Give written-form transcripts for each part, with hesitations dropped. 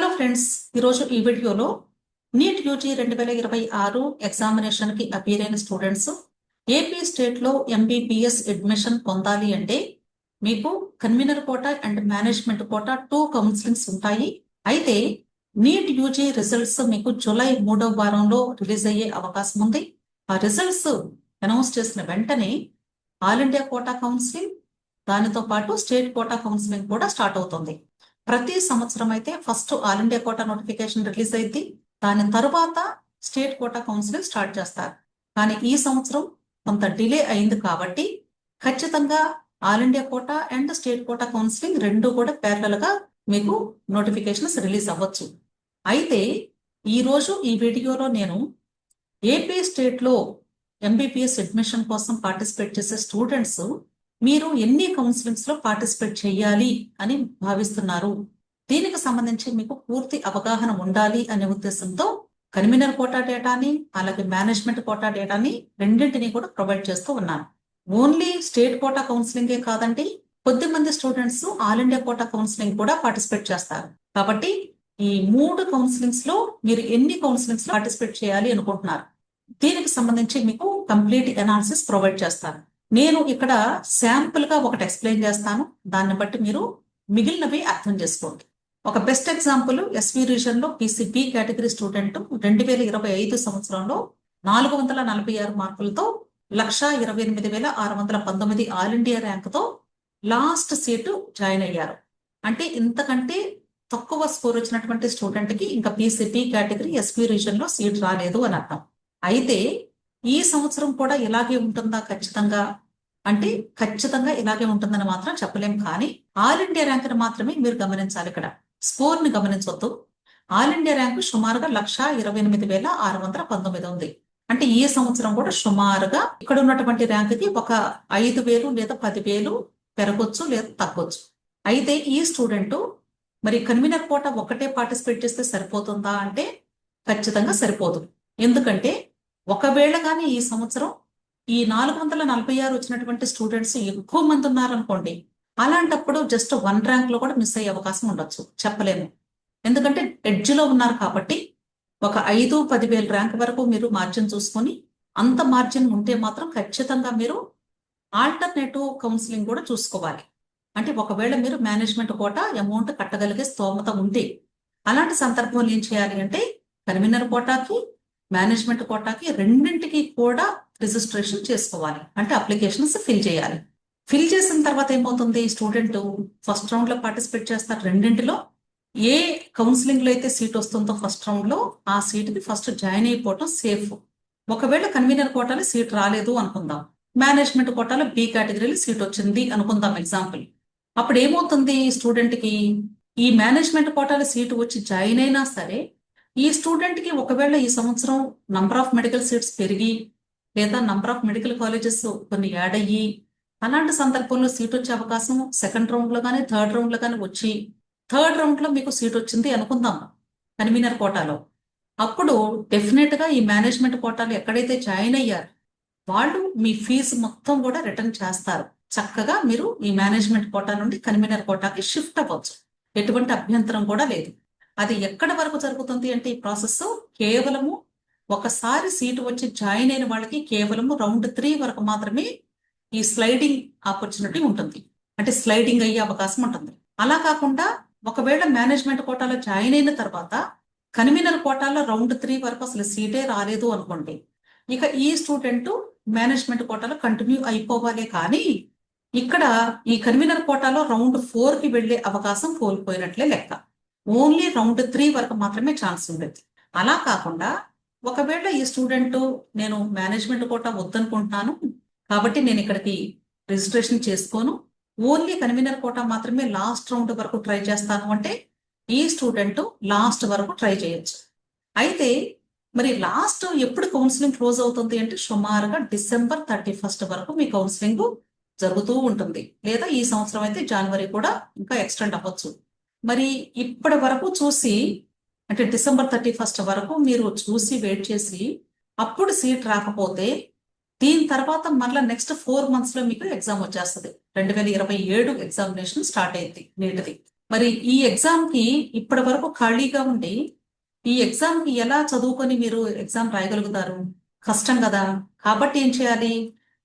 Hello friends, ఈరోజు ఈ వీడియోలో నీట్ యూజీ 2026 ఎగ్జామినేషన్కి అపీర్ అయిన స్టూడెంట్స్ ఏపీ స్టేట్లో ఎంబీబీఎస్ అడ్మిషన్ పొందాలి అంటే మీకు convener quota and management quota 2 counsellings ఉంటాయి. అయితే నీట్ యూజీ రిజల్ట్స్ మీకు జూలై 3వ వారంలో రిలీజ్ అయ్యే అవకాశం ఉంది. ఆ రిజల్ట్స్ అనౌన్స్ చేసిన వెంటనే ఆల్ ఇండియా కోటా కౌన్సిలింగ్, దానితో పాటు స్టేట్ కోటా కౌన్సిలింగ్ కూడా స్టార్ట్ అవుతుంది. ప్రతి సంవత్సరం అయితే first all India quota notification release అయింది, దాని తర్వాత స్టేట్ కోటా కౌన్సిలింగ్ స్టార్ట్ చేస్తారు. కానీ ఈ సంవత్సరం కొంత డిలే అయింది కాబట్టి ఖచ్చితంగా all India quota and state quota counselling రెండు కూడా ప్యారలల్ గా మీకు నోటిఫికేషన్స్ రిలీజ్ అవ్వచ్చు. అయితే ఈరోజు ఈ వీడియోలో నేను ఏపీ స్టేట్ లో ఎంబీబీఎస్ అడ్మిషన్ కోసం పార్టిసిపేట్ చేసే స్టూడెంట్స్ మీరు ఎన్ని కౌన్సిలింగ్స్ లో పార్టిసిపేట్ చేయాలి అని భావిస్తున్నారు, దీనికి సంబంధించి మీకు పూర్తి అవగాహన ఉండాలి అనే ఉద్దేశంతో కన్వీనర్ కోటా డేటాని అలాగే మేనేజ్మెంట్ కోటా డేటాని రెండింటినీ కూడా ప్రొవైడ్ చేస్తూ ఉన్నాను. ఓన్లీ స్టేట్ కోటా కౌన్సిలింగే కాదండి, కొద్దిమంది students all India quota counselling కూడా పార్టిసిపేట్ చేస్తారు. కాబట్టి ఈ 3 కౌన్సిలింగ్స్ లో మీరు ఎన్ని కౌన్సిలింగ్స్ లో పార్టిసిపేట్ చేయాలి అనుకుంటున్నారు, దీనికి సంబంధించి మీకు కంప్లీట్ అనాలిసిస్ ప్రొవైడ్ చేస్తాను. నేను ఇక్కడ శాంపుల్ గా ఒకటి ఎక్స్ప్లెయిన్ చేస్తాను, దాన్ని బట్టి మీరు మిగిలినవి అర్థం చేసుకోండి. ఒక బెస్ట్ ఎగ్జాంపుల్, ఎస్వి రీజన్ లో పీసీబీ కేటగిరీ స్టూడెంట్ 2025 సంవత్సరంలో 446 మార్కులతో 1,28,619 ఆల్ ఇండియా ర్యాంక్ తో లాస్ట్ సీటు జాయిన్ అయ్యారు. అంటే ఇంతకంటే తక్కువ స్కోర్ వచ్చినటువంటి స్టూడెంట్ కి ఇంకా పీసీబీ కేటగిరీ ఎస్వి రీజన్ లో సీట్ రాలేదు అని అర్థం. అయితే ఈ సంవత్సరం కూడా ఇలాగే ఉంటుందా ఖచ్చితంగా అంటే ఖచ్చితంగా ఇలాగే ఉంటుందని మాత్రం చెప్పలేం. కానీ ఆల్ ఇండియా ర్యాంక్ ని మాత్రమే మీరు గమనించాలి, ఇక్కడ స్కోర్ ని గమనించవద్దు. ఆల్ ఇండియా ర్యాంక్ సుమారుగా 1,28,619 ఉంది. అంటే ఈ సంవత్సరం కూడా సుమారుగా ఇక్కడ ఉన్నటువంటి ర్యాంక్ కి ఒక 5,000 లేదా 10,000 పెరగొచ్చు లేదా తగ్గొచ్చు. అయితే ఈ స్టూడెంట్ మరి కన్వీనర్ కోటా ఒక్కటే పార్టిసిపేట్ చేస్తే సరిపోతుందా అంటే ఖచ్చితంగా సరిపోదు. ఎందుకంటే ఒకవేళ కానీ ఈ సంవత్సరం ఈ 446 వచ్చినటువంటి స్టూడెంట్స్ ఎక్కువ మంది ఉన్నారనుకోండి, అలాంటప్పుడు జస్ట్ 1 ర్యాంక్ లో కూడా మిస్ అయ్యే అవకాశం ఉండొచ్చు, చెప్పలేము. ఎందుకంటే ఎడ్జ్ లో ఉన్నారు కాబట్టి ఒక 5-10,000 ర్యాంక్ వరకు మీరు మార్జిన్ చూసుకొని, అంత మార్జిన్ ఉంటే మాత్రం ఖచ్చితంగా మీరు ఆల్టర్నేటివ్ కౌన్సిలింగ్ కూడా చూసుకోవాలి. అంటే ఒకవేళ మీరు మేనేజ్మెంట్ కోటా అమౌంట్ కట్టగలిగే స్తోమత ఉంటే, అలాంటి సందర్భంలో ఏం చేయాలి అంటే కన్వీనర్ కోటాకి మేనేజ్మెంట్ కోటాకి రెండింటికి కూడా రిజిస్ట్రేషన్ చేసుకోవాలి. అంటే అప్లికేషన్స్ ఫిల్ చేయాలి. ఫిల్ చేసిన తర్వాత ఏమవుతుంది, స్టూడెంట్ ఫస్ట్ రౌండ్ లో పార్టిసిపేట్ చేస్తారు. రెండింటిలో ఏ కౌన్సిలింగ్ లో అయితే సీట్ వస్తుందో ఫస్ట్ రౌండ్ లో ఆ సీట్ కి ఫస్ట్ జాయిన్ అయిపోవటం సేఫ్. ఒకవేళ కన్వీనర్ కోటాలో సీట్ రాలేదు అనుకుందాం, మేనేజ్మెంట్ కోటాలో బి కేటగిరీలో సీట్ వచ్చింది అనుకుందాం ఎగ్జాంపుల్. అప్పుడు ఏమవుతుంది, స్టూడెంట్ కి ఈ మేనేజ్మెంట్ కోటాలో సీటు వచ్చి జాయిన్ అయినా సరే ఈ స్టూడెంట్ కి ఒకవేళ ఈ సంవత్సరం నంబర్ ఆఫ్ మెడికల్ సీట్స్ పెరిగి లేదా నంబర్ ఆఫ్ మెడికల్ కాలేజెస్ కొన్ని యాడ్ అయ్యి అలాంటి సందర్భంలో సీట్ వచ్చే అవకాశం సెకండ్ రౌండ్ లో కానీ థర్డ్ రౌండ్ లో కానీ వచ్చి థర్డ్ రౌండ్ లో మీకు సీట్ వచ్చింది అనుకుందాం కన్వీనర్ కోటాలో. అప్పుడు డెఫినెట్ గా ఈ మేనేజ్మెంట్ కోటాలో ఎక్కడైతే జాయిన్ అయ్యారు వాళ్ళు మీ ఫీజు మొత్తం కూడా రిటర్న్ చేస్తారు. చక్కగా మీరు ఈ మేనేజ్మెంట్ కోటా నుండి కన్వీనర్ కోటాకి షిఫ్ట్ అవ్వచ్చు, ఎటువంటి అభ్యంతరం కూడా లేదు. అది ఎక్కడి వరకు జరుగుతుంది అంటే ఈ ప్రాసెస్ కేవలము ఒకసారి సీటు వచ్చి జాయిన్ అయిన వాళ్ళకి కేవలము రౌండ్ 3 వరకు మాత్రమే ఈ స్లైడింగ్ ఆపర్చునిటీ ఉంటుంది, అంటే స్లైడింగ్ అయ్యే అవకాశం ఉంటుంది. అలా కాకుండా ఒకవేళ మేనేజ్మెంట్ కోటాలో జాయిన్ అయిన తర్వాత కన్వీనర్ కోటాలో రౌండ్ 3 వరకు అసలు సీటే రాలేదు అనుకోండి, ఇక ఈ స్టూడెంట్ మేనేజ్మెంట్ కోటాలో కంటిన్యూ అయిపోవాలి. కానీ ఇక్కడ ఈ కన్వీనర్ కోటాలో రౌండ్ 4 కి వెళ్లే అవకాశం కోల్పోయినట్లే లెక్క. ఓన్లీ రౌండ్ 3 వరకు మాత్రమే ఛాన్స్ ఉండేది. అలా కాకుండా ఒకవేళ ఈ స్టూడెంట్ నేను మేనేజ్మెంట్ కోటా వద్దనుకుంటున్నాను కాబట్టి నేను ఇక్కడికి రిజిస్ట్రేషన్ చేసుకోను, ఓన్లీ కన్వీనర్ కోటా మాత్రమే లాస్ట్ రౌండ్ వరకు ట్రై చేస్తాను అంటే ఈ స్టూడెంట్ లాస్ట్ వరకు ట్రై చేయొచ్చు. అయితే మరి లాస్ట్ ఎప్పుడు కౌన్సిలింగ్ క్లోజ్ అవుతుంది అంటే సుమారుగా December 31 వరకు మీ కౌన్సిలింగ్ జరుగుతూ ఉంటుంది. లేదా ఈ సంవత్సరం అయితే జనవరి కూడా ఇంకా ఎక్స్టెండ్ అవ్వచ్చు. మరి ఇప్పటి వరకు చూసి అంటే December 31 వరకు మీరు చూసి వెయిట్ చేసి అప్పుడు సీట్ రాకపోతే దీని తర్వాత మళ్ళీ నెక్స్ట్ 4 months లో మీకు ఎగ్జామ్ వచ్చేస్తుంది. 2027 ఎగ్జామినేషన్ స్టార్ట్ అయింది నీటిది. మరి ఈ ఎగ్జామ్ కి ఇప్పటి వరకు ఖాళీగా ఉండి ఈ ఎగ్జామ్ కి ఎలా చదువుకొని మీరు ఎగ్జామ్ రాయగలుగుతారు? కష్టం కదా. కాబట్టి ఏం చేయాలి?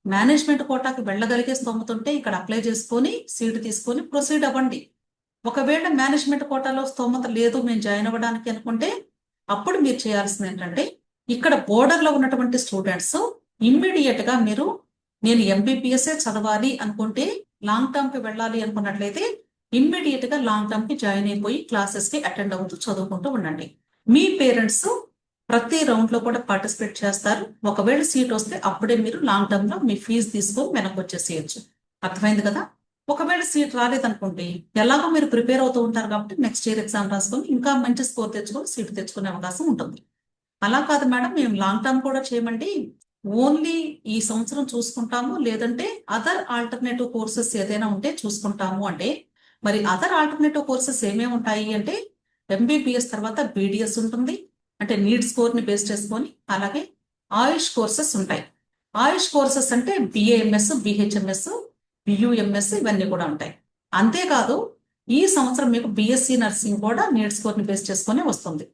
మేనేజ్మెంట్ కోటాకి వెళ్ళగలిగే స్తోమత ఉంటే ఇక్కడ అప్లై చేసుకొని సీట్ తీసుకొని ప్రొసీడ్ అవ్వండి. ఒకవేళ మేనేజ్మెంట్ కోటాలో స్తోమత లేదు మేము జాయిన్ అవ్వడానికి అనుకుంటే అప్పుడు మీరు చేయాల్సింది ఏంటంటే ఇక్కడ బోర్డర్ లో ఉన్నటువంటి స్టూడెంట్స్ ఇమ్మీడియట్ గా మీరు నేను ఎంబీబీఎస్ఏ చదవాలి అనుకుంటే లాంగ్ టర్మ్ కి వెళ్ళాలి అనుకున్నట్లయితే ఇమ్మీడియట్ గా లాంగ్ టర్మ్ కి జాయిన్ అయిపోయి క్లాసెస్ కి అటెండ్ అవుతూ చదువుకుంటూ ఉండండి. మీ పేరెంట్స్ ప్రతి రౌండ్ లో కూడా పార్టిసిపేట్ చేస్తారు. ఒకవేళ సీట్ వస్తే అప్పుడే మీరు లాంగ్ టర్మ్ లో మీ ఫీజు తీసుకొని వెనక్కి వచ్చేసేయచ్చు. అర్థమైంది కదా. ఒకవేళ సీట్ రాలేదనుకోండి ఎలాగో మీరు ప్రిపేర్ అవుతూ ఉంటారు కాబట్టి నెక్స్ట్ ఇయర్ ఎగ్జామ్ రాసుకొని ఇంకా మంచి స్కోర్ తెచ్చుకొని సీట్ తెచ్చుకునే అవకాశం ఉంటుంది. అలా కాదు మేడం మేము లాంగ్ టర్మ్ కూడా చేయమండి, ఓన్లీ ఈ సంవత్సరం చూసుకుంటాము లేదంటే అదర్ ఆల్టర్నేటివ్ కోర్సెస్ ఏదైనా ఉంటే చూసుకుంటాము అంటే మరి అదర్ ఆల్టర్నేటివ్ కోర్సెస్ ఏమేమి ఉంటాయి అంటే ఎంబీబీఎస్ తర్వాత బీడిఎస్ ఉంటుంది, అంటే నీట్ స్కోర్ ని బేస్ చేసుకొని. అలాగే ఆయుష్ కోర్సెస్ ఉంటాయి. ఆయుష్ కోర్సెస్ అంటే బిఏఎంఎస్, బిహెచ్ఎంఎస్, బియుఎంఎస్ ఇవన్నీ కూడా ఉంటాయి. అంతేకాదు ఈ సంవత్సరం మీకు బిఎస్సి నర్సింగ్ కూడా నీట్ స్కోర్ ని బేస్ చేసుకొని వస్తుంది.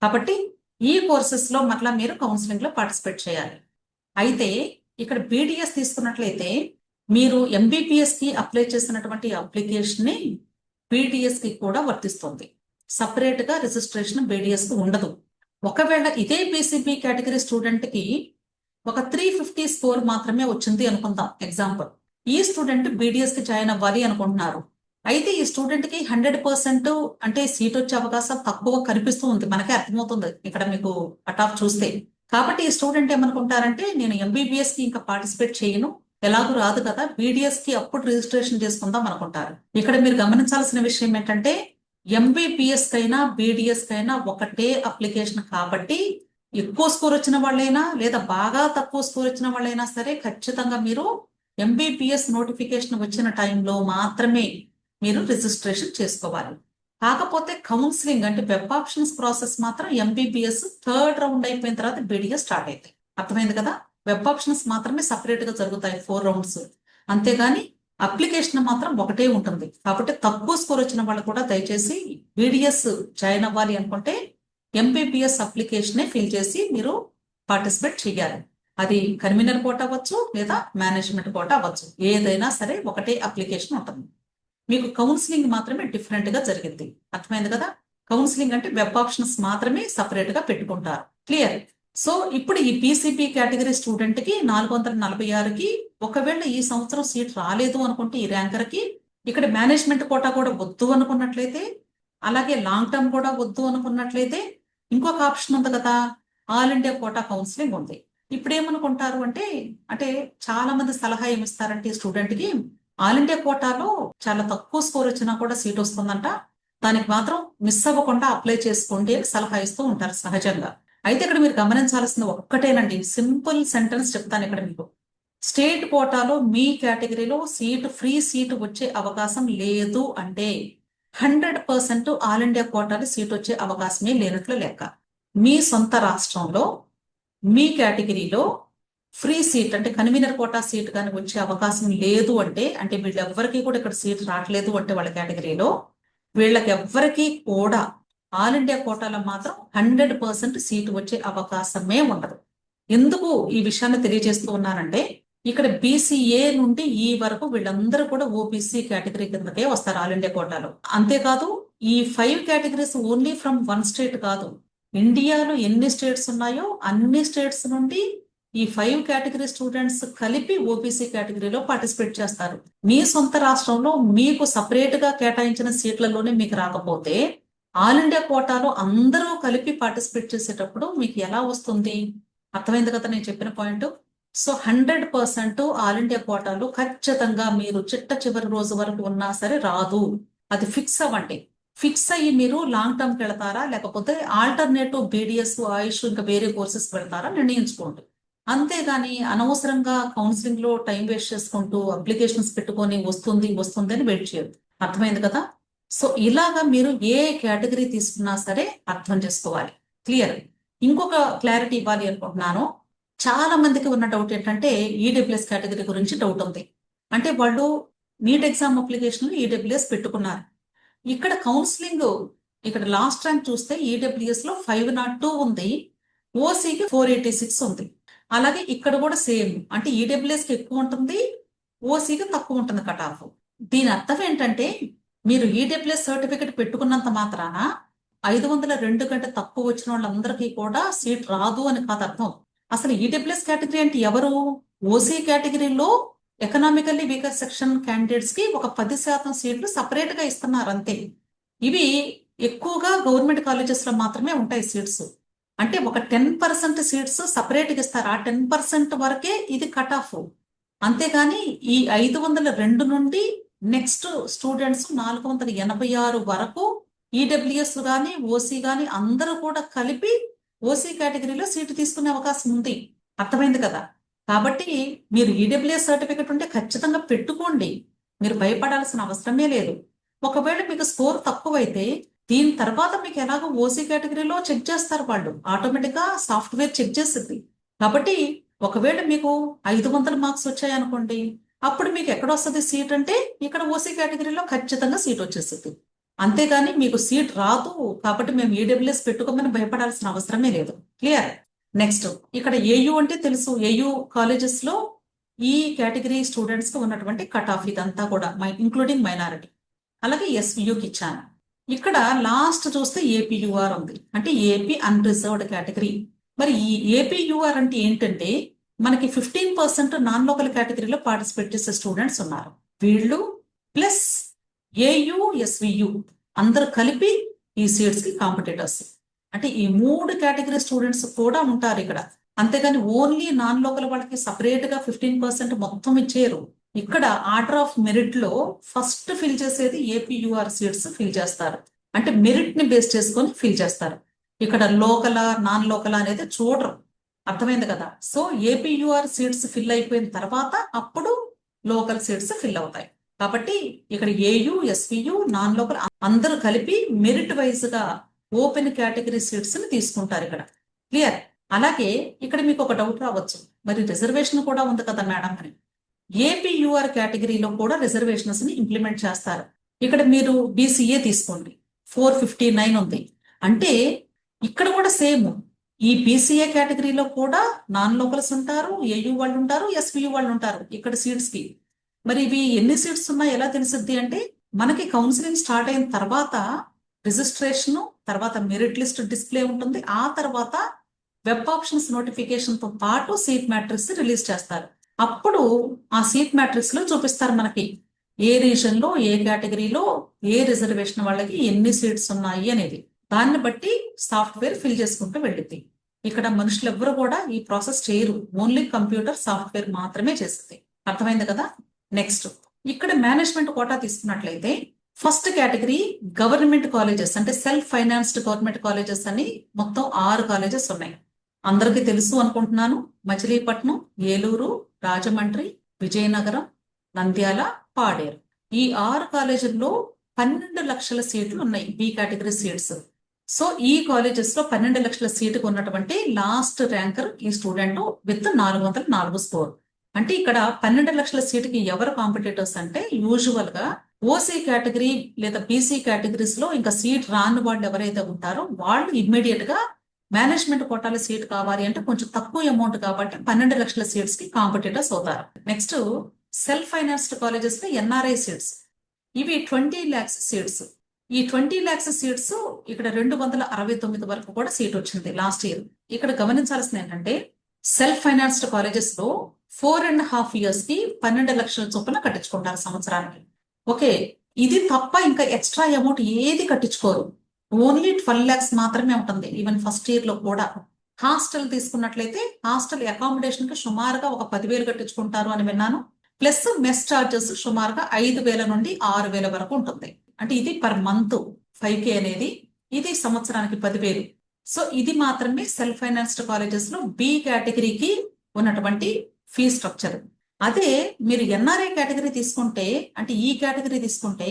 కాబట్టి ఈ కోర్సెస్ లో మరలా మీరు కౌన్సిలింగ్ లో పార్టిసిపేట్ చేయాలి. అయితే ఇక్కడ బీడిఎస్ తీసుకున్నట్లయితే మీరు ఎంబీబీఎస్ కి అప్లై చేసినటువంటి అప్లికేషన్ ని బీడిఎస్ కి కూడా వర్తిస్తుంది. సపరేట్ గా రిజిస్ట్రేషన్ బీడిఎస్ కి ఉండదు. ఒకవేళ ఇదే పీసీబీ కేటగిరీ స్టూడెంట్ కి ఒక 350 స్కోర్ మాత్రమే వచ్చింది అనుకుందాం ఎగ్జాంపుల్. ఈ స్టూడెంట్ బీడిఎస్ కి జాయిన్ అవ్వాలి అనుకుంటున్నారు. అయితే ఈ స్టూడెంట్ కి 100% అంటే సీట్ వచ్చే అవకాశం తక్కువ కనిపిస్తూ ఉంది, మనకే అర్థమవుతుంది ఇక్కడ మీకు కట్ ఆఫ్ చూస్తే. కాబట్టి ఈ స్టూడెంట్ ఏమనుకుంటారంటే నేను ఎంబీబీఎస్ కి ఇంకా పార్టిసిపేట్ చేయను, ఎలాగూ రాదు కదా, బీడిఎస్ కి అప్పుడు రిజిస్ట్రేషన్ చేసుకుందాం అనుకుంటారు. ఇక్కడ మీరు గమనించాల్సిన విషయం ఏంటంటే ఎంబీబీఎస్ కైనా బీడిఎస్ కైనా ఒకటే అప్లికేషన్ కాబట్టి ఎక్కువ స్కోర్ వచ్చిన వాళ్ళైనా లేదా బాగా తక్కువ స్కోర్ వచ్చిన వాళ్ళైనా సరే ఖచ్చితంగా మీరు ఎంబీబీఎస్ నోటిఫికేషన్ వచ్చిన టైంలో మాత్రమే మీరు రిజిస్ట్రేషన్ చేసుకోవాలి. కాకపోతే కౌన్సిలింగ్ అంటే వెబ్ ఆప్షన్స్ ప్రాసెస్ మాత్రం ఎంబీబీఎస్ థర్డ్ రౌండ్ అయిపోయిన తర్వాత బీడిఎస్ స్టార్ట్ అవుతాయి. అర్థమైంది కదా. వెబ్ ఆప్షన్స్ మాత్రమే సపరేట్ గా జరుగుతాయి 4 రౌండ్స్. అంతేగాని అప్లికేషన్ మాత్రం ఒకటే ఉంటుంది. కాబట్టి తక్కువ స్కోర్ వచ్చిన వాళ్ళు కూడా దయచేసి బీడిఎస్ జాయిన్ అవ్వాలి అనుకుంటే ఎంబీబీఎస్ అప్లికేషన్ ఫిల్ చేసి మీరు పార్టిసిపేట్ చేయాలి. అది కన్వీనర్ కోట అవ్వచ్చు లేదా మేనేజ్మెంట్ కోట అవ్వచ్చు, ఏదైనా సరే ఒకటే అప్లికేషన్ ఉంటుంది. మీకు కౌన్సిలింగ్ మాత్రమే డిఫరెంట్ గా జరిగింది. అర్థమైంది కదా. కౌన్సిలింగ్ అంటే వెబ్ ఆప్షన్స్ మాత్రమే సపరేట్ గా పెట్టుకుంటారు. క్లియర్. సో ఇప్పుడు ఈ పీసీపీ కేటగిరీ స్టూడెంట్ కి 446కి ఒకవేళ ఈ సంవత్సరం సీట్ రాలేదు అనుకుంటే ఈ ర్యాంకర్ కి ఇక్కడ మేనేజ్మెంట్ కోటా కూడా వద్దు అనుకున్నట్లయితే, అలాగే లాంగ్ టర్మ్ కూడా వద్దు అనుకున్నట్లయితే ఇంకొక ఆప్షన్ ఉంది కదా, ఆల్ ఇండియా కోటా కౌన్సిలింగ్ ఉంది. ఇప్పుడు ఏమనుకుంటారు అంటే అంటే చాలా మంది సలహా ఏమిస్తారంటే స్టూడెంట్ కి ఆల్ ఇండియా కోటాలో చాలా తక్కువ స్కోర్ వచ్చినా కూడా సీట్ వస్తుందంట, దానికి మాత్రం మిస్ అవ్వకుండా అప్లై చేసుకోండి అని సలహా ఇస్తూ ఉంటారు సహజంగా. అయితే ఇక్కడ మీరు గమనించాల్సిన ఒక్కటేనండి, సింపుల్ సెంటెన్స్ చెప్తాను ఇక్కడ మీకు. స్టేట్ కోటాలో మీ కేటగిరీలో ఫ్రీ సీట్ వచ్చే అవకాశం లేదు అంటే 100% ఆల్ ఇండియా కోటాలో సీట్ వచ్చే అవకాశమే లేనట్లు లెక్క. మీ సొంత రాష్ట్రంలో మీ కేటగిరీలో ఫ్రీ సీట్ అంటే కన్వీనర్ కోటా సీట్ కానీ వచ్చే అవకాశం లేదు అంటే అంటే వీళ్ళెవ్వరికీ కూడా ఇక్కడ సీట్ రావట్లేదు అంటే వాళ్ళ కేటగిరీలో వీళ్ళకి ఎవ్వరికీ కూడా ఆల్ ఇండియా కోటాలో మాత్రం 100% సీట్ వచ్చే అవకాశమే ఉండదు. ఎందుకు ఈ విషయాన్ని తెలియజేస్తూ ఉన్నానంటే ఇక్కడ బీసీఏ నుండి ఈ వరకు వీళ్ళందరూ కూడా ఓబీసీ కేటగిరీ కిందకే వస్తారు ఆల్ ఇండియా కోటాలో. అంతేకాదు ఈ 5 కేటగిరీస్ ఓన్లీ ఫ్రమ్ 1 స్టేట్ కాదు, ఇండియాలో ఎన్ని స్టేట్స్ ఉన్నాయో అన్ని స్టేట్స్ నుండి ఈ 5 కేటగిరీ స్టూడెంట్స్ కలిపి ఓబీసీ కేటగిరీలో పార్టిసిపేట్ చేస్తారు. మీ సొంత రాష్ట్రంలో మీకు సపరేట్ గా కేటాయించిన సీట్లలోనే మీకు రాకపోతే ఆల్ ఇండియా కోటాలో అందరూ కలిపి పార్టిసిపేట్ చేసేటప్పుడు మీకు ఎలా వస్తుంది? అర్థమైంది కదా నేను చెప్పిన పాయింట్. సో 100% ఆల్ ఇండియా కోటాలో ఖచ్చితంగా మీరు చిట్ట చివరి రోజు వరకు ఉన్నా సరే రాదు, అది ఫిక్స్ అవ్వండి. ఫిక్స్ అయ్యి మీరు లాంగ్ టర్మ్ కి వెళతారా లేకపోతే ఆల్టర్నేటివ్ బీడిఎస్ ఆయుష్ ఇంకా వేరే కోర్సెస్ వెళ్తారా నిర్ణయించుకోండి. అంతేగాని అనవసరంగా కౌన్సిలింగ్ లో టైం వేస్ట్ చేసుకుంటూ అప్లికేషన్స్ పెట్టుకొని వస్తుంది అని వెయిట్ చేయదు. అర్థమైంది కదా. సో ఇలాగా మీరు ఏ కేటగిరీ తీసుకున్నా సరే అర్థం చేసుకోవాలి. క్లియర్. ఇంకొక క్లారిటీ ఇవ్వాలి అనుకుంటున్నాను. చాలా మందికి ఉన్న డౌట్ ఏంటంటే ఈడబ్ల్యూఎస్ కేటగిరీ గురించి డౌట్ ఉంది. అంటే వాళ్ళు నీట్ ఎగ్జామ్ అప్లికేషన్ ఈడబ్ల్యూఎస్ పెట్టుకున్నారు, ఇక్కడ కౌన్సిలింగ్, ఇక్కడ లాస్ట్ ర్యాంక్ చూస్తే ఈడబ్ల్యూఎస్ లో 502 ఉంది, ఓసీకి 486 ఉంది. అలాగే ఇక్కడ కూడా సేమ్, అంటే ఈడబ్ల్యూఎస్ కి ఎక్కువ ఉంటుంది, ఓసీకి తక్కువ ఉంటుంది కట్ ఆఫ్. దీని అర్థం ఏంటంటే మీరు ఈడబ్ల్యూఎస్ సర్టిఫికెట్ పెట్టుకున్నంత మాత్రాన 502 కంటే తక్కువ వచ్చిన వాళ్ళందరికీ కూడా సీట్ రాదు అని కాదు అర్థం. అసలు ఈడబ్ల్యూఎస్ కేటగిరీ అంటే ఎవరు? ఓసీ కేటగిరీలో ఎకనామికల్లీ వీకర్ సెక్షన్ క్యాండిడేట్స్ కి ఒక 10% సీట్లు సపరేట్ గా ఇస్తున్నారు అంతే. ఇవి ఎక్కువగా గవర్నమెంట్ కాలేజెస్ లో మాత్రమే ఉంటాయి సీట్స్. అంటే ఒక 10% సీట్స్ సపరేట్ గా ఇస్తారు. ఆ 10% వరకే ఇది కట్ ఆఫ్. అంతేగాని ఈ 502 నుండి నెక్స్ట్ స్టూడెంట్స్ 486 వరకు ఈడబ్ల్యూఎస్ గాని ఓసీ గాని అందరూ కూడా కలిపి ఓసీ కేటగిరీలో సీటు తీసుకునే అవకాశం ఉంది. అర్థమైంది కదా? కాబట్టి మీరు ఈడబ్ల్యూఎస్ సర్టిఫికెట్ ఉంటే ఖచ్చితంగా పెట్టుకోండి, మీరు భయపడాల్సిన అవసరమే లేదు. ఒకవేళ మీకు స్కోర్ తక్కువైతే దీని తర్వాత మీకు ఎలాగో ఓసీ కేటగిరీలో చెక్ చేస్తారు, వాళ్ళు ఆటోమేటిక్ గా సాఫ్ట్వేర్ చెక్ చేస్తుంది. కాబట్టి ఒకవేళ మీకు 500 మార్క్స్ వచ్చాయనుకోండి, అప్పుడు మీకు ఎక్కడ వస్తుంది సీట్ అంటే ఇక్కడ ఓసీ కేటగిరీలో ఖచ్చితంగా సీట్ వచ్చేస్తుంది. అంతేగాని మీకు సీట్ రాదు కాబట్టి మేము ఈడబ్ల్యూఎస్ పెట్టుకోమని భయపడాల్సిన అవసరమే లేదు. క్లియర్? నెక్స్ట్ ఇక్కడ ఏయూ అంటే తెలుసు, ఏయూ కాలేజెస్ లో ఈ కేటగిరీ స్టూడెంట్స్ కి ఉన్నటువంటి కట్ ఆఫ్ ఇదంతా కూడా ఇంక్లూడింగ్ మైనారిటీ. అలాగే ఎస్వియుకి ఇచ్చాను. ఇక్కడ లాస్ట్ చూస్తే ఏపీయూఆర్ ఉంది, అంటే ఏపీ అన్రిజర్వ్డ్ కేటగిరీ. మరి ఈ ఏపీయూఆర్ అంటే ఏంటంటే మనకి 15% నాన్ లోకల్ కేటగిరీలో పార్టిసిపేట్ చేసే స్టూడెంట్స్ ఉన్నారు. వీళ్ళు ప్లస్ ఏయు ఎస్వియు అందరు కలిపి ఈ సీట్స్ కి కాంపిటేటర్స్. అంటే ఈ 3 కేటగిరీ స్టూడెంట్స్ కూడా ఉంటారు ఇక్కడ. అంతేగాని ఓన్లీ నాన్ లోకల్ వాళ్ళకి సపరేట్ గా 15% మొత్తం ఇచ్చేయరు. ఇక్కడ ఆర్డర్ ఆఫ్ మెరిట్ లో ఫస్ట్ ఫిల్ చేసేది ఏపీయూఆర్ సీట్స్ ఫిల్ చేస్తారు. అంటే మెరిట్ ని బేస్ చేసుకొని ఫిల్ చేస్తారు. ఇక్కడ లోకల్ నాన్ లోకల్ అనేది చూడరు. అర్థమైంది కదా? సో ఏపీయూఆర్ సీట్స్ ఫిల్ అయిపోయిన తర్వాత అప్పుడు లోకల్ సీట్స్ ఫిల్ అవుతాయి. కాబట్టి ఇక్కడ ఏయు ఎస్వియు నాన్ లోకల్ అందరూ కలిపి మెరిట్ వైజ్ గా ఓపెన్ కేటగిరీ సీట్స్ ని తీసుకుంటారు ఇక్కడ. క్లియర్? అలాగే ఇక్కడ మీకు ఒక డౌట్ రావచ్చు, మరి రిజర్వేషన్ కూడా ఉంది కదా మేడం అని. ఏపీయూఆర్ కేటగిరీలో కూడా రిజర్వేషన్స్ ని ఇంప్లిమెంట్ చేస్తారు. ఇక్కడ మీరు బీసీఏ తీసుకోండి, 459 ఉంది. అంటే ఇక్కడ కూడా సేమ్, ఈ బీసీఏ కేటగిరీలో కూడా నాన్ లోకల్స్ ఉంటారు, ఏయూ వాళ్ళు ఉంటారు, ఎస్వియు వాళ్ళు ఉంటారు ఇక్కడ సీట్స్ కి. మరి ఇవి ఎన్ని సీట్స్ ఉన్నాయి ఎలా తెలుసుద్ది అంటే మనకి కౌన్సిలింగ్ స్టార్ట్ అయిన తర్వాత రిజిస్ట్రేషన్, తర్వాత మెరిట్ లిస్ట్ డిస్ప్లే ఉంటుంది, ఆ తర్వాత వెబ్ ఆప్షన్స్ నోటిఫికేషన్ తో పాటు సీట్ మ్యాట్రిక్స్ రిలీజ్ చేస్తారు. అప్పుడు ఆ సీట్ మ్యాట్రిక్స్ లో చూపిస్తారు మనకి ఏ రీజన్ లో ఏ కేటగిరీలో ఏ రిజర్వేషన్ వాళ్ళకి ఎన్ని సీట్స్ ఉన్నాయి అనేది. దాన్ని బట్టి సాఫ్ట్వేర్ ఫిల్ చేసుకుంటూ వెళ్ళింది. ఇక్కడ మనుషులు ఎవ్వరు కూడా ఈ ప్రాసెస్ చేయరు, ఓన్లీ కంప్యూటర్ సాఫ్ట్వేర్ మాత్రమే చేస్తుంది. అర్థమైంది కదా? నెక్స్ట్ ఇక్కడ మేనేజ్మెంట్ కోటా తీసుకున్నట్లయితే ఫస్ట్ కేటగిరీ గవర్నమెంట్ కాలేజెస్, అంటే సెల్ఫ్ ఫైనాన్స్డ్ గవర్నమెంట్ కాలేజెస్ అని మొత్తం 6 కాలేజెస్ ఉన్నాయి. అందరికీ తెలుసు అనుకుంటున్నాను. మచిలీపట్నం, ఏలూరు, రాజమండ్రి, విజయనగరం, నంద్యాల, పాడేరు. ఈ 6 కాలేజీల్లో 12 లక్షల సీట్లు ఉన్నాయి, బి కేటగిరీ సీట్స్. సో ఈ కాలేజెస్ లో 12 లక్షల సీటుకు ఉన్నటువంటి లాస్ట్ ర్యాంకర్ ఈ స్టూడెంట్ విత్ 404 స్కోర్. అంటే ఇక్కడ 12 లక్షల సీటుకి ఎవరు కాంపిటేటర్స్ అంటే యూజువల్ గా ఓసీ కేటగిరీ లేదా బీసీ కేటగిరీస్ లో ఇంకా సీట్ రాని వాళ్ళు ఎవరైతే ఉంటారో వాళ్ళు ఇమ్మీడియట్ గా మేనేజ్మెంట్ కోటాల సీట్ కావాలి అంటే కొంచెం తక్కువ అమౌంట్ కాబట్టి 12 లక్షల సీట్స్ కి కాంపిటేటర్స్ అవుతారు. నెక్స్ట్ సెల్ఫ్ ఫైనాన్స్డ్ కాలేజెస్ లో ఎన్ఆర్ఐ సీట్స్, ఇవి 20 lakhs సీట్స్. ఈ 20 lakhs సీట్స్ ఇక్కడ 269 వరకు కూడా సీట్ వచ్చింది లాస్ట్ ఇయర్. ఇక్కడ గమనించాల్సింది ఏంటంటే సెల్ఫ్ ఫైనాన్స్డ్ కాలేజెస్ లో 4.5 years కి 12 లక్షల చొప్పున కట్టించుకుంటారు సంవత్సరానికి. ఓకే, ఇది తప్ప ఇంకా ఎక్స్ట్రా అమౌంట్ ఏది కట్టించుకోరు, ఓన్లీ 12 lakhs మాత్రమే ఉంటుంది. ఈవెన్ ఫస్ట్ ఇయర్ లో కూడా హాస్టల్ తీసుకున్నట్లయితే హాస్టల్ అకామిడేషన్ కి సుమారుగా ఒక 10,000 కట్టించుకుంటారు అని విన్నాను. ప్లస్ మెస్ చార్జెస్ సుమారుగా 5,000 నుండి 6,000 వరకు ఉంటుంది. అంటే ఇది పర్ మంత్ 5K అనేది, ఇది సంవత్సరానికి 10,000. సో ఇది మాత్రమే సెల్ఫ్ ఫైనాన్స్డ్ కాలేజెస్ లో బి కేటగిరీకి ఉన్నటువంటి ఫీ స్ట్రక్చర్. అదే మీరు ఎన్ఆర్ఐ కేటగిరీ తీసుకుంటే, అంటే ఈ కేటగిరీ తీసుకుంటే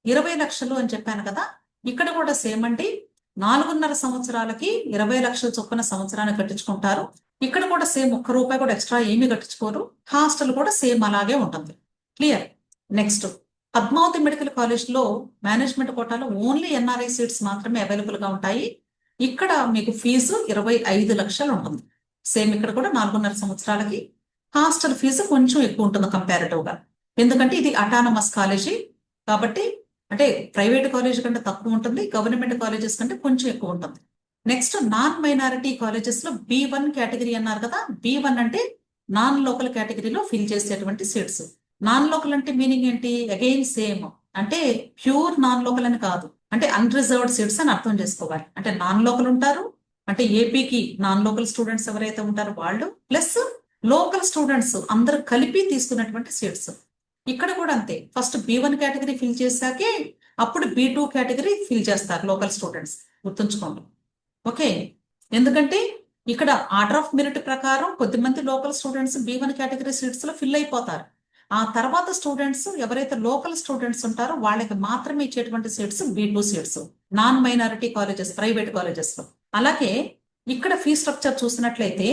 20 లక్షలు అని చెప్పాను కదా, ఇక్కడ కూడా సేమ్ అండి. 4.5 సంవత్సరాలకి 20 లక్షల చొప్పున సంవత్సరానికి కట్టించుకుంటారు. ఇక్కడ కూడా సేమ్, ₹1 కూడా ఎక్స్ట్రా ఏమీ కట్టించుకోరు. హాస్టల్ కూడా సేమ్ అలాగే ఉంటుంది. Clear? Next Padmavati medical college లో మేనేజ్మెంట్ కోటాలో ఓన్లీ ఎన్ఆర్ఐ సీట్స్ మాత్రమే అవైలబుల్ గా ఉంటాయి. ఇక్కడ మీకు ఫీజు 25 లక్షలు ఉంటుంది. సేమ్ ఇక్కడ కూడా 4.5 సంవత్సరాలకి హాస్టల్ ఫీజు కొంచెం ఎక్కువ ఉంటుంది కంపారిటివ్ గా. ఎందుకంటే ఇది అటానమస్ కాలేజీ కాబట్టి, అంటే ప్రైవేట్ కాలేజ్ కంటే తక్కువ ఉంటుంది, గవర్నమెంట్ కాలేజెస్ కంటే కొంచెం ఎక్కువ ఉంటుంది. నెక్స్ట్ నాన్ మైనారిటీ కాలేజెస్ లో B1 కేటగిరీ అన్నారు కదా. B1 అంటే నాన్ లోకల్ కేటగిరీలో ఫిల్ చేసేటువంటి సీట్స్. నాన్ లోకల్ అంటే మీనింగ్ ఏంటి? అగైన్ సేమ్, అంటే ప్యూర్ నాన్ లోకల్ అని కాదు, అంటే అన్రిజర్వ్డ్ సీట్స్ అని అర్థం చేసుకోవాలి. అంటే నాన్ లోకల్ ఉంటారు, అంటే ఏపీకి నాన్ లోకల్ స్టూడెంట్స్ ఎవరైతే ఉంటారో వాళ్ళు, ప్లస్ లోకల్ స్టూడెంట్స్ అందరు కలిపి తీసుకున్నటువంటి సీట్స్. ఇక్కడ కూడా అంతే, ఫస్ట్ B1 కేటగిరీ ఫిల్ చేశాకే అప్పుడు B2 కేటగిరీ ఫిల్ చేస్తారు లోకల్ స్టూడెంట్స్, గుర్తుంచుకోండి. ఓకే, ఎందుకంటే ఇక్కడ ఆర్డర్ ఆఫ్ మెరిట్ ప్రకారం కొద్దిమంది local students B1 category seats లో ఫిల్ అయిపోతారు. ఆ తర్వాత స్టూడెంట్స్ ఎవరైతే లోకల్ స్టూడెంట్స్ ఉంటారో వాళ్ళకి మాత్రమే ఇచ్చేటువంటి seats B2 seats, non minority colleges, private colleges లో. అలాగే ఇక్కడ ఫీ స్ట్రక్చర్ చూసినట్లయితే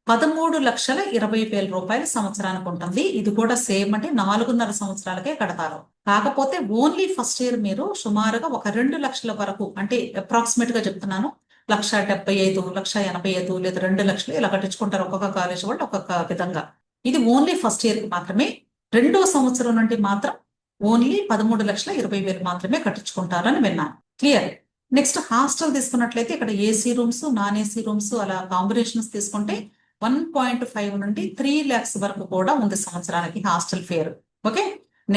13,20,000 రూపాయలు సంవత్సరానికి ఉంటుంది. ఇది కూడా సేమ్, అంటే 4.5 సంవత్సరాలకే కడతారు. కాకపోతే ఓన్లీ ఫస్ట్ ఇయర్ మీరు సుమారుగా ఒక 2 లక్షల వరకు, అంటే అప్రాక్సిమేట్ గా చెప్తున్నాను, 1,75,000, 1,85,000 లేదా 2 లక్షలు ఇలా కట్టించుకుంటారు ఒక్కొక్క కాలేజ్ వాళ్ళు ఒక్కొక్క విధంగా. ఇది ఓన్లీ ఫస్ట్ ఇయర్ కి మాత్రమే. 2వ సంవత్సరం నుండి మాత్రం ఓన్లీ 13,20,000 మాత్రమే కట్టించుకుంటారని విన్నాను. క్లియర్. నెక్స్ట్ హాస్టల్ తీసుకున్నట్లయితే ఇక్కడ AC rooms, non AC rooms అలా కాంబినేషన్స్ తీసుకుంటే 1.5 నుండి 3 lakhs వరకు కూడా ఉంది సంవత్సరానికి హాస్టల్ ఫేర్. ఓకే,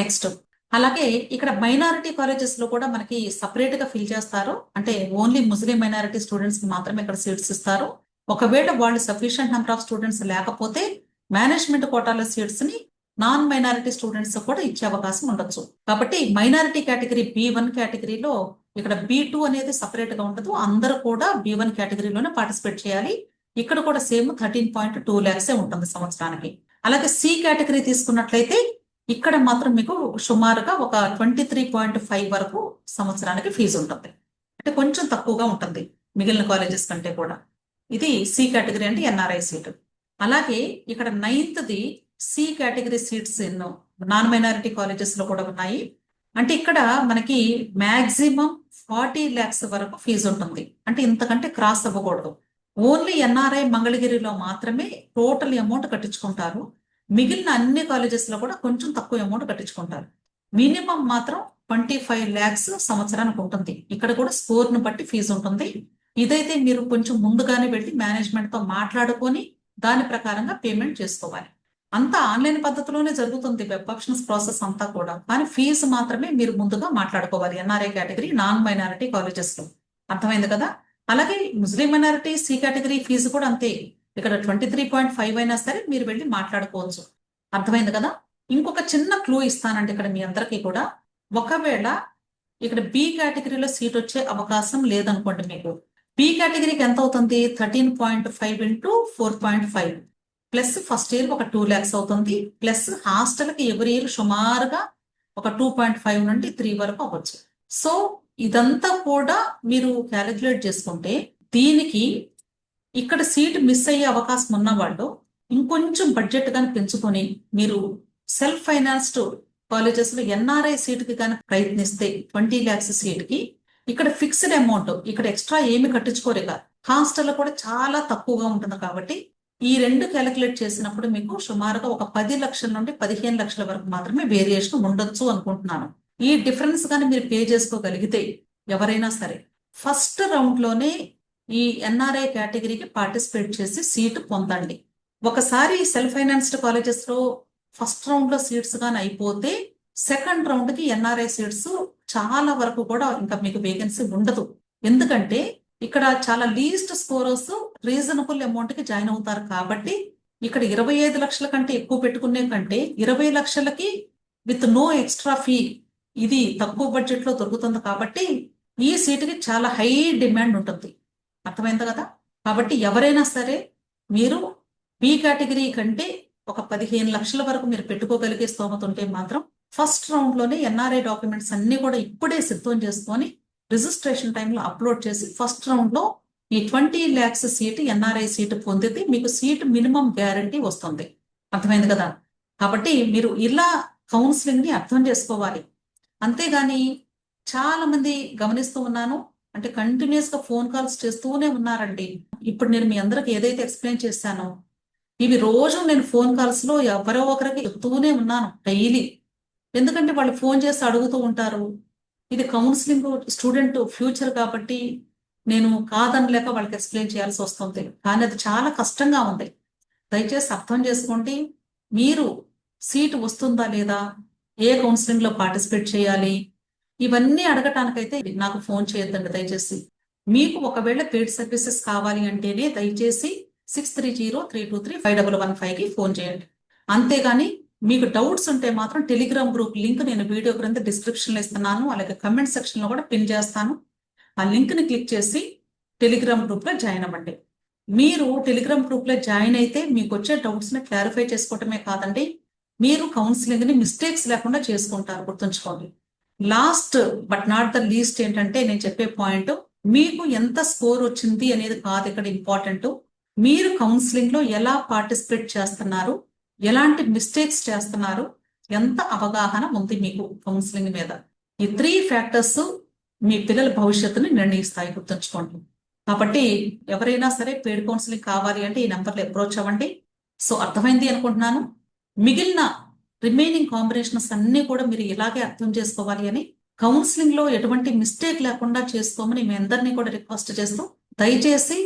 నెక్స్ట్ అలాగే ఇక్కడ మైనారిటీ కాలేజెస్ లో కూడా మనకి సపరేట్ గా ఫిల్ చేస్తారు. అంటే ఓన్లీ ముస్లిం మైనారిటీ స్టూడెంట్స్ కి మాత్రమే ఇక్కడ సీట్స్ ఇస్తారు. ఒకవేళ వాళ్ళు సఫిషియంట్ నెంబర్ ఆఫ్ స్టూడెంట్స్ లేకపోతే మేనేజ్మెంట్ కోటాల సీట్స్ ని నాన్ మైనారిటీ స్టూడెంట్స్ కూడా ఇచ్చే అవకాశం ఉండొచ్చు. కాబట్టి మైనారిటీ కేటగిరీ B1 కేటగిరీలో ఇక్కడ B2 అనేది సపరేట్ గా ఉండదు, అందరూ కూడా B1 కేటగిరీలోనే పార్టిసిపేట్ చేయాలి. ఇక్కడ కూడా సేమ్ 13.2 lakhs ఉంటుంది సంవత్సరానికి. అలాగే C కేటగిరీ తీసుకున్నట్లయితే ఇక్కడ మాత్రం మీకు సుమారుగా ఒక 23.5 వరకు సంవత్సరానికి ఫీజు ఉంటుంది. అంటే కొంచెం తక్కువగా ఉంటుంది మిగిలిన కాలేజెస్ కంటే కూడా. ఇది C కేటగిరీ అంటే ఎన్ఆర్ఐ సీట్. అలాగే ఇక్కడ 9th C కేటగిరీ సీట్స్ ఎన్నో నాన్ మైనారిటీ కాలేజెస్ లో కూడా ఉన్నాయి. అంటే ఇక్కడ మనకి మాక్సిమం 40 lakhs వరకు ఫీజు ఉంటుంది. అంటే ఇంతకంటే క్రాస్ అవ్వకూడదు. ఓన్లీ ఎన్ఆర్ఐ మంగళగిరిలో మాత్రమే టోటల్ అమౌంట్ కట్టించుకుంటారు. మిగిలిన అన్ని కాలేజెస్ లో కూడా కొంచెం తక్కువ అమౌంట్ కట్టించుకుంటారు. మినిమం మాత్రం 25 lakhs సంవత్సరానికి ఉంటుంది. ఇక్కడ కూడా స్కోర్ ను బట్టి ఫీజు ఉంటుంది. ఇదైతే మీరు కొంచెం ముందుగానే వెళ్ళి మేనేజ్మెంట్ తో మాట్లాడుకొని దాని ప్రకారంగా పేమెంట్ చేసుకోవాలి. అంతా ఆన్లైన్ పద్ధతిలోనే జరుగుతుంది వెబ్ ఆప్షన్స్ ప్రాసెస్ అంతా కూడా, కానీ ఫీజు మాత్రమే మీరు ముందుగా మాట్లాడుకోవాలి NRI category non minority colleges లో. అర్థమైంది కదా. అలాగే ముస్లిం మైనారిటీ C కేటగిరీ ఫీజు కూడా అంతే. ఇక్కడ 23.5 అయినా సరే మీరు వెళ్ళి మాట్లాడుకోవచ్చు. అర్థమైంది కదా. ఇంకొక చిన్న క్లూ ఇస్తానండి ఇక్కడ మీ అందరికీ కూడా. ఒకవేళ ఇక్కడ B కేటగిరీలో సీట్ వచ్చే అవకాశం లేదనుకోండి, మీకు B కేటగిరీకి ఎంత అవుతుంది? 13.5 into 4.5 ప్లస్ ఫస్ట్ ఇయర్ ఒక 2 lakhs అవుతుంది, ప్లస్ హాస్టల్ కి ఎవరి ఇయర్ సుమారుగా ఒక 2.5 నుండి 3 వరకు అవ్వచ్చు. సో ఇదంతా కూడా మీరు క్యాలిక్యులేట్ చేసుకుంటే దీనికి ఇక్కడ సీట్ మిస్ అయ్యే అవకాశం ఉన్న వాళ్ళు ఇంకొంచెం బడ్జెట్ కానీ పెంచుకొని మీరు సెల్ఫ్ ఫైనాన్స్డ్ కాలేజెస్ లో ఎన్ఆర్ఐ సీట్ కి కానీ ప్రయత్నిస్తే 20 lakhs సీట్ కి ఇక్కడ ఫిక్స్డ్ అమౌంట్, ఇక్కడ ఎక్స్ట్రా ఏమి కట్టించుకోరు. ఇక హాస్టల్ కూడా చాలా తక్కువగా ఉంటుంది. కాబట్టి ఈ రెండు క్యాలిక్యులేట్ చేసినప్పుడు మీకు సుమారుగా ఒక 10 లక్షల నుండి 15 లక్షల వరకు మాత్రమే వేరియేషన్ ఉండొచ్చు అనుకుంటున్నాను. ఈ డిఫరెన్స్ కానీ మీరు పే చేసుకోగలిగితే ఎవరైనా సరే ఫస్ట్ రౌండ్ లోనే ఈ ఎన్ఆర్ఐ కేటగిరీకి పార్టిసిపేట్ చేసి సీటు పొందండి. ఒకసారి సెల్ఫ్ ఫైనాన్స్డ్ కాలేజెస్ లో ఫస్ట్ రౌండ్ లో సీట్స్ కానీ అయిపోతే సెకండ్ రౌండ్ కి ఎన్ఆర్ఐ సీట్స్ చాలా వరకు కూడా ఇంకా మీకు వేకెన్సీ ఉండదు. ఎందుకంటే ఇక్కడ చాలా లీస్ట్ స్కోరర్స్ రీజనబుల్ అమౌంట్ కి జాయిన్ అవుతారు. కాబట్టి ఇక్కడ 25 లక్షల కంటే ఎక్కువ పెట్టుకునే కంటే 20 లక్షలకి విత్ నో ఎక్స్ట్రా ఫీ ఇది తక్కువ బడ్జెట్ లో దొరుకుతుంది. కాబట్టి ఈ సీటుకి చాలా హై డిమాండ్ ఉంటుంది. అర్థమైంది కదా. కాబట్టి ఎవరైనా సరే మీరు B కేటగిరీ కంటే ఒక 15 లక్షల వరకు మీరు పెట్టుకోగలిగే స్తోమత ఉంటే మాత్రం ఫస్ట్ రౌండ్ లోనే ఎన్ఆర్ఐ డాక్యుమెంట్స్ అన్ని కూడా ఇప్పుడే సిద్ధం చేసుకొని రిజిస్ట్రేషన్ టైంలో అప్లోడ్ చేసి ఫస్ట్ రౌండ్ లో ఈ 20 lakhs సీటు ఎన్ఆర్ఐ సీటు పొందితే మీకు సీటు మినిమం గ్యారంటీ వస్తుంది. అర్థమైంది కదా. కాబట్టి మీరు ఇలా కౌన్సిలింగ్ ని అర్థం చేసుకోవాలి. అంతేగాని చాలా మంది గమనిస్తూ ఉన్నాను, అంటే కంటిన్యూస్ గా ఫోన్ కాల్స్ చేస్తూనే ఉన్నారండి. ఇప్పుడు నేను మీ అందరికి ఏదైతే ఎక్స్ప్లెయిన్ చేశానో ఇవి రోజు నేను ఫోన్ కాల్స్ లో ఎవరో ఒకరికి చెప్తూనే ఉన్నాను డైలీ. ఎందుకంటే వాళ్ళు ఫోన్ చేసి అడుగుతూ ఉంటారు. ఇది కౌన్సిలింగ్ స్టూడెంట్ ఫ్యూచర్ కాబట్టి నేను కాదనలేక వాళ్ళకి ఎక్స్ప్లెయిన్ చేయాల్సి వస్తుంది. కానీ అది చాలా కష్టంగా ఉంది. దయచేసి అర్థం చేసుకోండి. మీరు సీటు వస్తుందా లేదా, ఏ కౌన్సిలింగ్ లో పార్టిసిపేట్ చేయాలి, ఇవన్నీ అడగటానికైతే నాకు ఫోన్ చేయొద్దండి దయచేసి. మీకు ఒకవేళ పెయిడ్ సర్వీసెస్ కావాలి అంటేనే దయచేసి 6303235115 కి ఫోన్ చేయండి. అంతేగాని మీకు డౌట్స్ ఉంటే మాత్రం టెలిగ్రామ్ గ్రూప్ లింక్ నేను వీడియో క్రింద డిస్క్రిప్షన్ లో ఇస్తున్నాను, అలాగే కమెంట్ సెక్షన్ లో కూడా పిన్ చేస్తాను. ఆ లింక్ ని క్లిక్ చేసి టెలిగ్రామ్ గ్రూప్ లో జాయిన్ అవ్వండి. మీరు టెలిగ్రామ్ గ్రూప్ లో జాయిన్ అయితే మీకు వచ్చే డౌట్స్ ని క్లారిఫై చేసుకోవటమే కాదండి, మీరు కౌన్సిలింగ్ ని మిస్టేక్స్ లేకుండా చేసుకుంటారు. గుర్తుంచుకోండి. Last but not the least ఏంటంటే నేను చెప్పే పాయింట్, మీకు ఎంత స్కోర్ వచ్చింది అనేది కాదు ఇక్కడ ఇంపార్టెంట్. మీరు కౌన్సిలింగ్ లో ఎలా పార్టిసిపేట్ చేస్తున్నారు, ఎలాంటి మిస్టేక్స్ చేస్తున్నారు, ఎంత అవగాహన ఉంది మీకు కౌన్సిలింగ్ మీద. ఈ 3 ఫ్యాక్టర్స్ మీ పిల్లల భవిష్యత్తుని నిర్ణయిస్తాయి. గుర్తుంచుకోండి. కాబట్టి ఎవరైనా సరే పెయిడ్ కౌన్సిలింగ్ కావాలి అంటే ఈ నెంబర్లో అప్రోచ్ అవ్వండి. సో అర్థమైంది అనుకుంటున్నాను. మిగిలిన రిమైనింగ్ కాంబినేషన్స్ అన్ని కూడా మీరు ఇలాగే అర్థం చేసుకోవాలి అని, కౌన్సిలింగ్ లో ఎటువంటి మిస్టేక్ లేకుండా చేసుకోమని మీ అందరినీ కూడా రిక్వెస్ట్ చేస్తూ, దయచేసి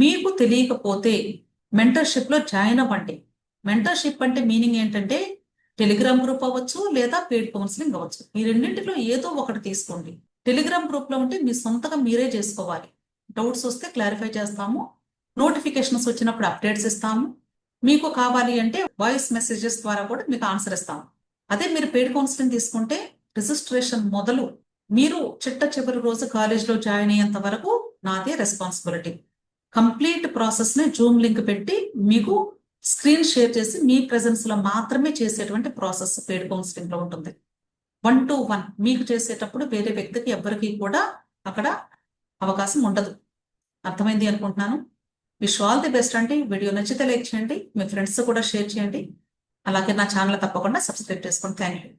మీకు తెలియకపోతే మెంటర్షిప్ లో జాయిన్ అవ్వండి. మెంటర్షిప్ అంటే మీనింగ్ ఏంటంటే టెలిగ్రామ్ గ్రూప్ అవ్వచ్చు లేదా పెయిడ్ కౌన్సిలింగ్ అవ్వచ్చు. ఈ రెండింటిలో ఏదో ఒకటి తీసుకోండి. టెలిగ్రామ్ గ్రూప్ లో ఉంటే మీ సొంతగా మీరే చేసుకోవాలి. డౌట్స్ వస్తే క్లారిఫై చేస్తాము, నోటిఫికేషన్స్ వచ్చినప్పుడు అప్డేట్స్ ఇస్తాము. మీకు కావాలి అంటే వాయిస్ మెసేజెస్ ద్వారా కూడా మీకు ఆన్సర్ ఇస్తాము. అదే మీరు పెయిడ్ కౌన్సిలింగ్ తీసుకుంటే రిజిస్ట్రేషన్ మొదలు మీరు చిట్ట చివరి రోజు కాలేజ్లో జాయిన్ అయ్యేంత వరకు నాదే రెస్పాన్సిబిలిటీ. కంప్లీట్ ప్రాసెస్ ని జూమ్ లింక్ పెట్టి మీకు స్క్రీన్ షేర్ చేసి మీ ప్రెజెన్స్ లో మాత్రమే చేసేటువంటి ప్రాసెస్ పెయిడ్ కౌన్సిలింగ్ లో ఉంటుంది. 1-to-1 మీకు చేసేటప్పుడు వేరే వ్యక్తికి ఎవరికి కూడా అక్కడ అవకాశం ఉండదు. అర్థమైంది అనుకుంటున్నాను. విష్ ఆల్ ది బెస్ట్ అండి. వీడియో నచ్చితే లైక్ చేయండి, మీ ఫ్రెండ్స్ కూడా షేర్ చేయండి, అలాగే నా ఛానల్ తప్పకుండా సబ్స్క్రైబ్ చేసుకోండి. Thank you.